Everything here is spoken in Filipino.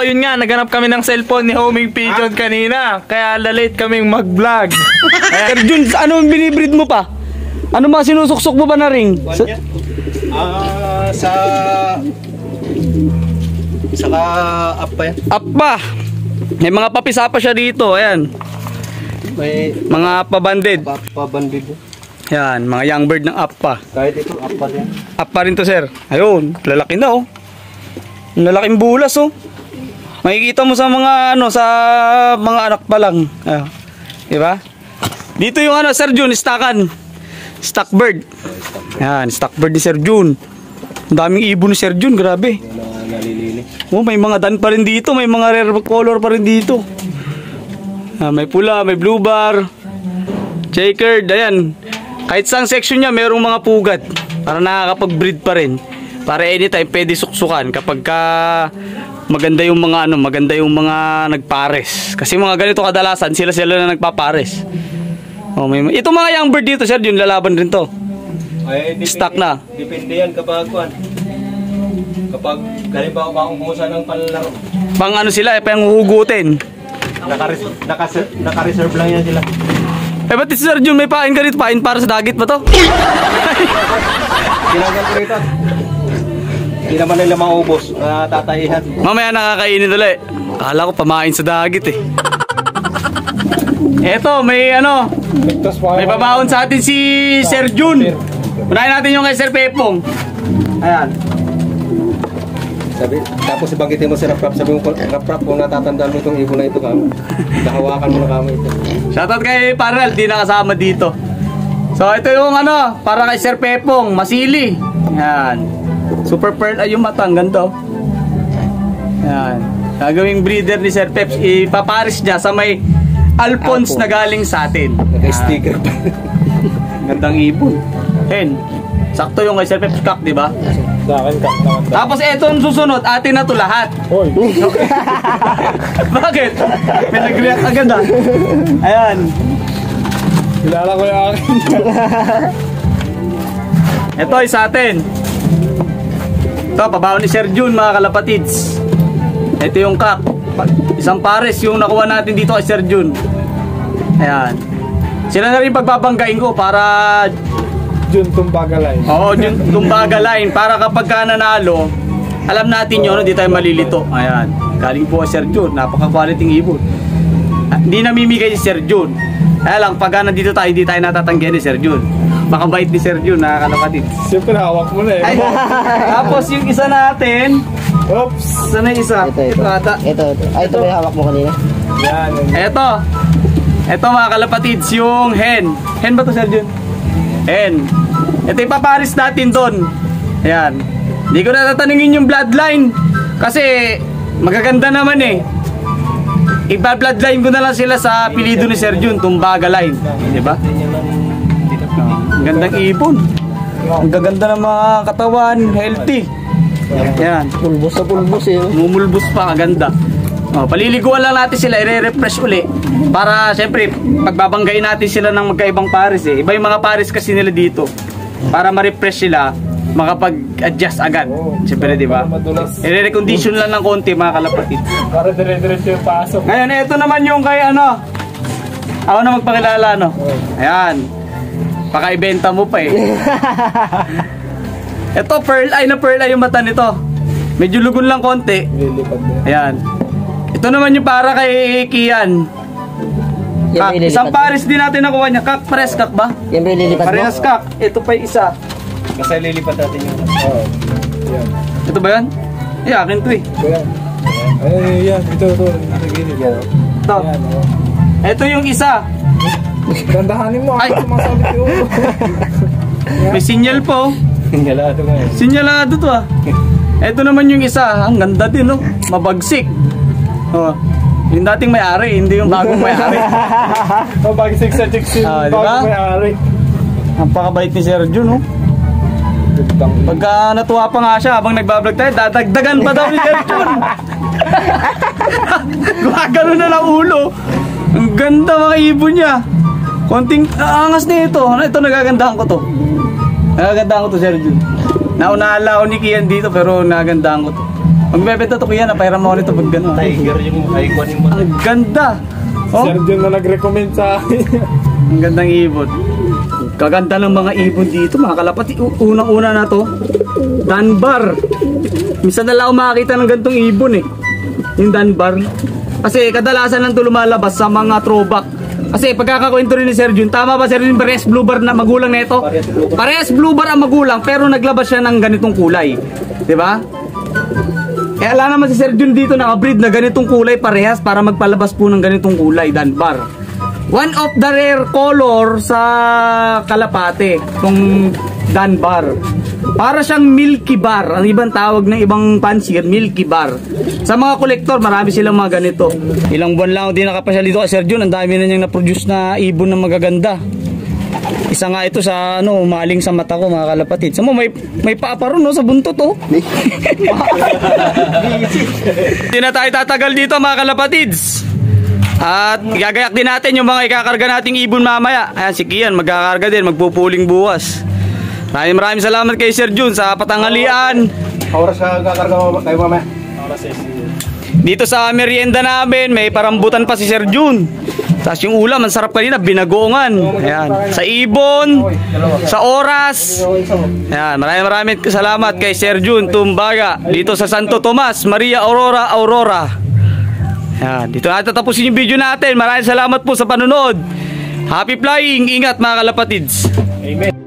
Yun nga, naghanap kami ng cellphone ni Homing Pigeon kanina. Kaya late kaming mag-vlog. Sir Jun, ano binibreed mo pa? Ano mga sinusuksok mo ba na ring? Saka up pa yan. Up pa. May mga papisa pa siya dito. Ayan. May mga pabanded. Pabanded. Yan, mga young bird ng up pa. Kahit ito, up pa yan. Up pa rin to, sir. Ayun, lalaki na oh. Lalaking bulas oh. Makikita mo sa mga ano, sa mga anak pa lang. Ayun. Diba? Dito yung ano, Sir Jun, stackan. Stock bird. Yan, stock bird ni Sir Jun. Ang daming ibon ni Sir Jun, grabe. Oh, may mga dan pa rin dito, may mga rare color pa rin dito. May pula, may blue bar, checkered, ayan. Kahit saang section niya, mayroong mga pugat para nakakapag-breed pa rin. Para anytime pwede suksukan kapag maganda yung mga ano, maganda yung mga nagpares. Kasi mga ganito kadalasan, sila na nagpapares. Oh, ito mga young bird dito, Sir Jun, lalaban rin to. Ay, stock na. Depende yan kapag kapag halimbawa akong kumusa ng panlaro. Pang ano sila, pang huhugutin. Naka-reserve lang yan sila. Ba't si Sir Jun, may pain ka rito? Pain para sa dagit ba to? Ginagawa ko rito. Hindi naman nila maubos. Tatayihan. Mamaya nakakainin ulit. Akala ko pamain sa dagit eh. Eto, may ano, may babaon sa atin si Sir Jun. Unahin natin yung kay Sir Pepong. Ayan. Tapos ibanggitin mo si Raprap. Sabi mo, Raprap, kung natatandaan mo itong ibon na ito kamo, nahawakan mo na kamo ito. Shoutout kay Parel, di nakasama dito. So ito yung ano, para kay Sir Pepong, masili. Ayan. Super pearl ay yung mata, ang ganda. Ayan. Gagawing breeder ni Sir Peps, ipaparis niya sa may Alphonse na galing sa atin. Naka-sticker pa. Gandang ibon. Hen. Sakto yung kay Sir Peps Kak, di ba? Sa akin, Kak naman. Tapos eto ang susunod, atin na to lahat. Hoy. Bakit? May nag-react agad ah. Ayan. Kilala ko yung akin. Ito ay sa atin. Ito, pabaon ni Sir Jun, mga kalapatids. Ito yung Kak. Isang pares yung nakuha natin dito kay Sir Jun. Ayan. Sila na rin pagbabanggain ko para Jun Tumbaga Line. Oo, Jun Tumbaga Line. Para kapag ka nanalo, alam natin yun, hindi tayo malilito. Ayan. Galing po kay Sir Jun. Napaka-quality ibon. Hindi namimigay si Sir Jun. Kaya lang, pag nandito tayo, hindi tayo natatanggihan ni Sir Jun. Makabait ni Sir Jun, nakakalapatid. Siyempre, hawak mo na eh. Ay, tapos yung isa natin. Oops. Sana isa. Ito ata. Ito. Ay, ito ba yung hawak mo kanina? Yan. Ito mga kalapatids, yung hen. Hen ba to, Sir Jun? Hen. Ito ipaparis natin doon. Ayan. Hindi ko na tatanungin yung bloodline. Kasi magaganda naman eh. Iba-bloodline ko na lang sila sa apelido ni Sir Jun, Tumbaga Line. Diba? Ang gandang ibon. Ang gaganda ng mga katawan, healthy. Ayan. Pulbos sa pulbos eh. Mumulbos pa, kaganda. Paliliguan lang natin sila, i-refresh uli. Para siyempre, pagbabanggain natin sila ng magkaibang pares eh. Iba yung mga pares kasi nila dito. Para ma-refresh sila, makapag-adjust agad. Siyempre, di ba? I-recondition lang ng konti, mga kalapatid. Para dire-diretso yung pasok. Ngayon, ito naman yung kay ano. Ako na magpakilala, no? Ayan. Pakaibenta mo pa eh. Ito, pearl eye na pearl eye yung mata nito. Medyo lugon lang konti. Ayan. Ito naman yung para kay Kian. Kak, isang pares din natin nakuha niya. Kak, pares kak ba? Yan ba yung lilipat mo? Parehas kak. Ito pa yung isa. Kasi lilipat natin yung... Yan. Ito ba yan? Eh, akin to eh. Yan. Ay, yan. Ito. Nagigilid yan. Ito. Ito yung isa. Dandahanin mo. Ay. Sumasabit yung ulo. May sinyal po. Sinyalado nga eh. Sinyalado to ah. Ito naman yung isa. Ang ganda din no. Mabagsik. Oh. Yung dating may-ari, hindi yung bagong may-ari. Mabagsik sa chicks yung diba? bagong may-ari. Ang pakabait ni Sir Jun oh. Pagka natuwa pa nga siya habang nagbablog tayo, dadagdagan pa daw ni Sir Jun. Gumagano na lang ulo. Ang ganda mga ibon niya. Konting angas na ito. Ito nagagandahan ko to. Nagagandahan ko to, Sir Jun. Naunala ko ni Kian dito pero nagagandahan ko to. Magbebenta to kuya, napairam mo nito pag gano'n. Tiger yung icon yung mga. Ang ganda! Oh, Sergio na nag-recommend sa akin. ang gandang ibon. Kaganda ng mga ibon dito, mga kalapati. Unang-una na to, Dunbar. Minsan na lang ako makakita ng gantong ibon eh. Yung Dunbar. Kasi kadalasan lang ito lumalabas sa mga throwback. Kasi pagkakakwento rin ni Sergio, tama ba Sergio, parehas blue bar na magulang na ito? Parehas blue bar ang magulang, pero naglabas siya ng ganitong kulay. Diba? Kaya ala naman si Sergio dito nakabreed na ganitong kulay parehas para magpalabas po ng ganitong kulay, Dunbar. One of the rare color sa kalapate, itong Dunbar. Para siyang milky bar. Ang ibang tawag ng ibang pansier, milky bar. Sa mga kolektor, marami silang mga ganito. Ilang buwan lang din nakapasyal dito kay Sergio. Ang dami na niyang na-produce na ibon na magaganda. Isa nga ito sa ano, maling sa mata ko mga kalapatid. Sa mo may paa pa ron, no, sa buntot oh. Hindi na tayo tatagal dito mga kalapatids. At gagayak din natin yung mga ikakarga nating ibon mamaya. Ayan si Kian magkakarga din, magpupuling bukas. Maraming salamat kay Sir Jun sa patanghalian. Oras ka kakarga kayo mamaya. Dito sa merienda namin, may parambutan pa si Sir Jun. Tapos yung ulam, ang sarap kanina, binagoongan. Ayan. Sa ibon, sa oras. Ayan. Maraming salamat kay Sir Jun Tumbaga. Dito sa Santo Tomas, Maria Aurora. Ayan. Dito natin tapusin yung video natin. Maraming salamat po sa panunod. Happy flying! Ingat mga kalapatids! Amen.